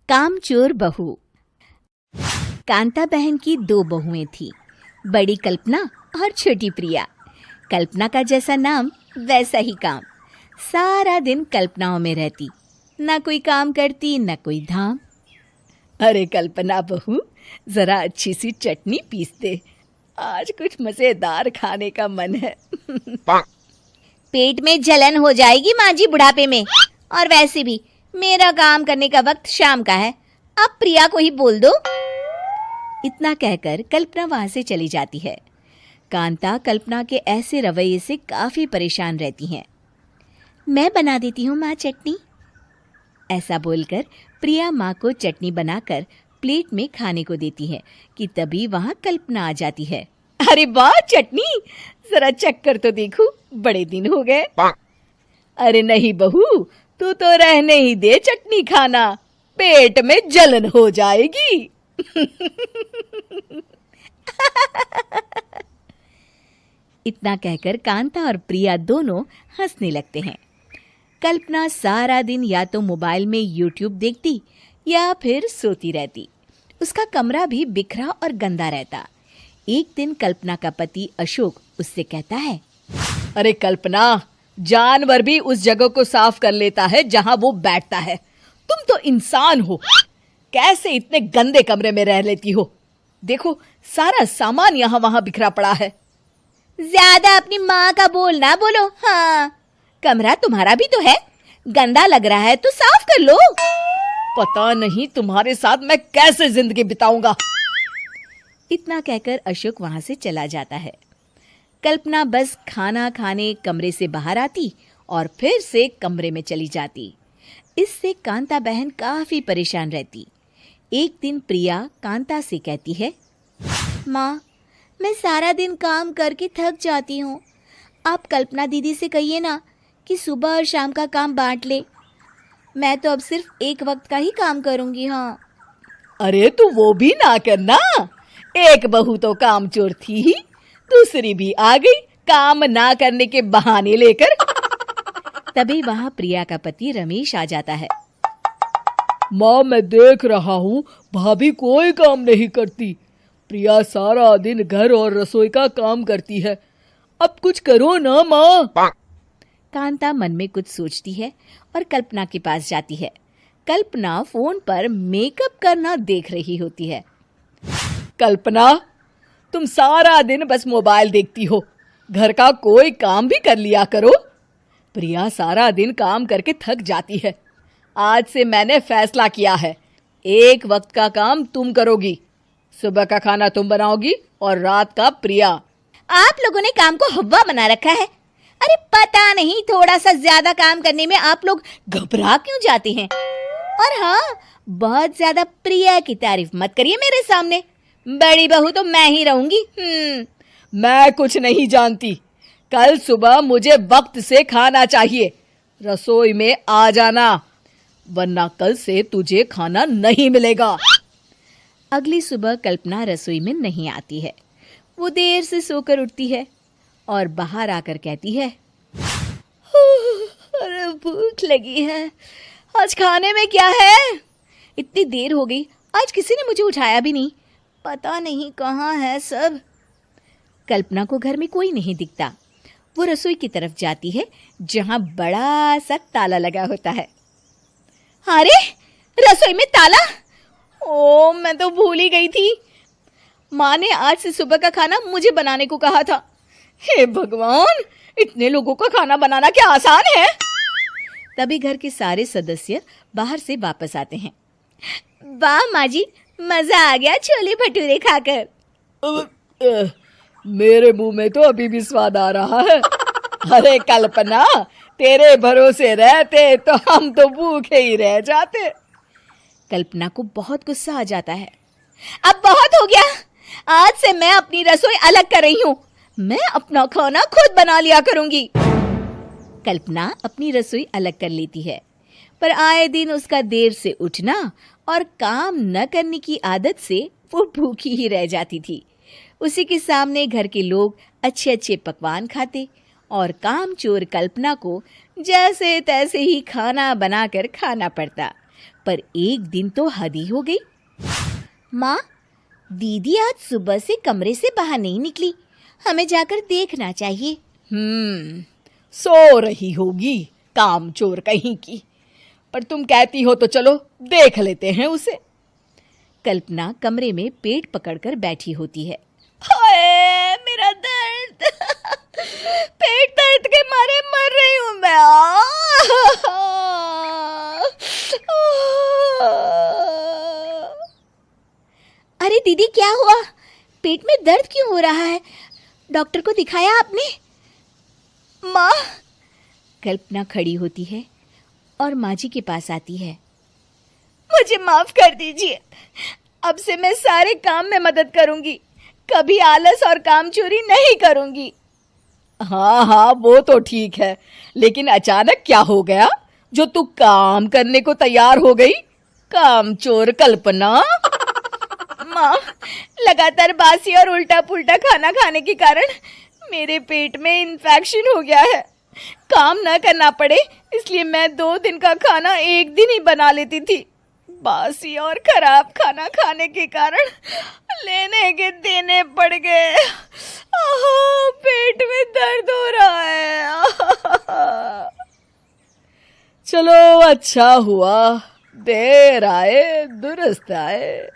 कामचोर बहू। कांता बहन की 2 बहुएं थीं, बड़ी कल्पना और छोटी प्रिया। कल्पना का जैसा नाम वैसा ही काम। सारा दिन कल्पनाओं में रहती, ना कोई काम करती न कोई धाम। अरे कल्पना बहू, जरा अच्छी सी चटनी पीस दे, आज कुछ मजेदार खाने का मन है। पेट में जलन हो जाएगी माँ जी बुढ़ापे में, और वैसे भी मेरा काम करने का वक्त शाम का है, अब प्रिया को ही बोल दो। इतना कहकर कल्पना वहां से चली जाती है। कांता कल्पना के ऐसे रवैये से काफी परेशान रहती हैं। मैं बना देती हूँ माँ चटनी, ऐसा बोलकर प्रिया माँ को चटनी बनाकर प्लेट में खाने को देती है कि तभी वहां कल्पना आ जाती है। अरे वाह चटनी, जरा चख कर तो देखूं, बड़े दिन हो गए। अरे नहीं बहू, तू तो रहने ही दे चटनी खाना, पेट में जलन हो जाएगी। इतना कहकर कांता और प्रिया दोनों हंसने लगते हैं। कल्पना सारा दिन या तो मोबाइल में यूट्यूब देखती या फिर सोती रहती। उसका कमरा भी बिखरा और गंदा रहता। एक दिन कल्पना का पति अशोक उससे कहता है, अरे कल्पना, जानवर भी उस जगह को साफ कर लेता है जहां वो बैठता है, तुम तो इंसान हो, कैसे इतने गंदे कमरे में रह लेती हो? देखो सारा सामान यहाँ वहां बिखरा पड़ा है। ज्यादा अपनी माँ का बोल ना बोलो। हाँ, कमरा तुम्हारा भी तो है, गंदा लग रहा है तो साफ कर लो। पता नहीं तुम्हारे साथ मैं कैसे जिंदगी बिताऊंगा। इतना कहकर अशोक वहां से चला जाता है। कल्पना बस खाना खाने कमरे से बाहर आती और फिर से कमरे में चली जाती। इससे कांता बहन काफी परेशान रहती। एक दिन प्रिया कांता से कहती है, माँ, मैं सारा दिन काम करके थक जाती हूँ, आप कल्पना दीदी से कहिए ना कि सुबह और शाम का काम बांट ले। मैं तो अब सिर्फ एक वक्त का ही काम करूँगी। हाँ। अरे तू वो भी ना करना, एक बहू तो कामचोर थी ही, दूसरी भी आ गई काम ना करने के बहाने लेकर। तभी वहां प्रिया का पति रमेश आ जाता है। माँ, मैं देख रहा हूँ भाभी कोई काम नहीं करती, प्रिया सारा दिन घर और रसोई का काम करती है, अब कुछ करो ना माँ। कांता मन में कुछ सोचती है और कल्पना के पास जाती है। कल्पना फोन पर मेकअप करना देख रही होती है। कल्पना, तुम सारा दिन बस मोबाइल देखती हो, घर का कोई काम भी कर लिया करो। प्रिया सारा दिन काम करके थक जाती है। आज से मैंने फैसला किया है, एक वक्त का काम तुम करोगी, सुबह का खाना तुम बनाओगी और रात का प्रिया। आप लोगों ने काम को हव्वा बना रखा है। अरे पता नहीं थोड़ा सा ज्यादा काम करने में आप लोग घबरा क्यों जाते हैं। और हाँ, बहुत ज्यादा प्रिया की तारीफ मत करिए मेरे सामने, बड़ी बहू तो मैं ही रहूंगी। मैं कुछ नहीं जानती, कल सुबह मुझे वक्त से खाना चाहिए, रसोई में आ जाना, वरना कल से तुझे खाना नहीं मिलेगा। अगली सुबह कल्पना रसोई में नहीं आती है। वो देर से सोकर उठती है और बाहर आकर कहती है, अरे भूख लगी है, आज खाने में क्या है? इतनी देर हो गई, आज किसी ने मुझे उठाया भी नहीं, पता नहीं कहाँ है सब। कल्पना को घर में कोई नहीं दिखता। वो रसोई की तरफ जाती है जहां बड़ा सा ताला लगा होता है। अरे रसोई में ताला? ओ, मैं तो भूल ही गई थी। माँ ने आज से सुबह का खाना मुझे बनाने को कहा था। हे भगवान, इतने लोगों का खाना बनाना क्या आसान है? तभी घर के सारे सदस्य बाहर से वापस आते हैं। वाह माँ जी, मजा आ गया छोले भटूरे खाकर। मेरे मुंह में तो अभी भी स्वाद आ रहा है। अरे कल्पना, तेरे भरोसे रहते तो हम तो भूखे ही रह जाते। कल्पना को बहुत गुस्सा आ जाता है। अब बहुत हो गया, आज से मैं अपनी रसोई अलग कर रही हूँ, मैं अपना खाना खुद बना लिया करूंगी। कल्पना अपनी रसोई अलग कर लेती है, पर आए दिन उसका देर से उठना और काम न करने की आदत से वो भूखी ही रह जाती थी। उसी के सामने घर के लोग अच्छे अच्छे पकवान खाते और कामचोर कल्पना को जैसे तैसे ही खाना बनाकर खाना पड़ता। पर एक दिन तो हद ही हो गई। माँ, दीदी आज सुबह से कमरे से बाहर नहीं निकली, हमें जाकर देखना चाहिए। सो रही होगी कामचोर कहीं की, पर तुम कहती हो तो चलो देख लेते हैं उसे। कल्पना कमरे में पेट पकड़कर बैठी होती है। हाय मेरा दर्द, पेट दर्द के मारे मर रही हूँ मैं। अरे दीदी, क्या हुआ? पेट में दर्द क्यों हो रहा है? डॉक्टर को दिखाया आपने? माँ। कल्पना खड़ी होती है और माँ जी के पास आती है। मुझे माफ कर दीजिए, अब से मैं सारे काम में मदद करूंगी, कभी आलस और काम चोरी नहीं करूंगी। हाँ वो तो ठीक है, लेकिन अचानक क्या हो गया जो तू काम करने को तैयार हो गई? कामचोर कल्पना। माँ, लगातार बासी और उल्टा पुल्टा खाना खाने के कारण मेरे पेट में इन्फेक्शन हो गया है। काम न करना पड़े इसलिए मैं 2 दिन का खाना एक दिन ही बना लेती थी। बासी और खराब खाना खाने के कारण लेने के देने पड़ गए। पेट में दर्द हो रहा है। चलो अच्छा हुआ, देर आए दुरुस्त आए।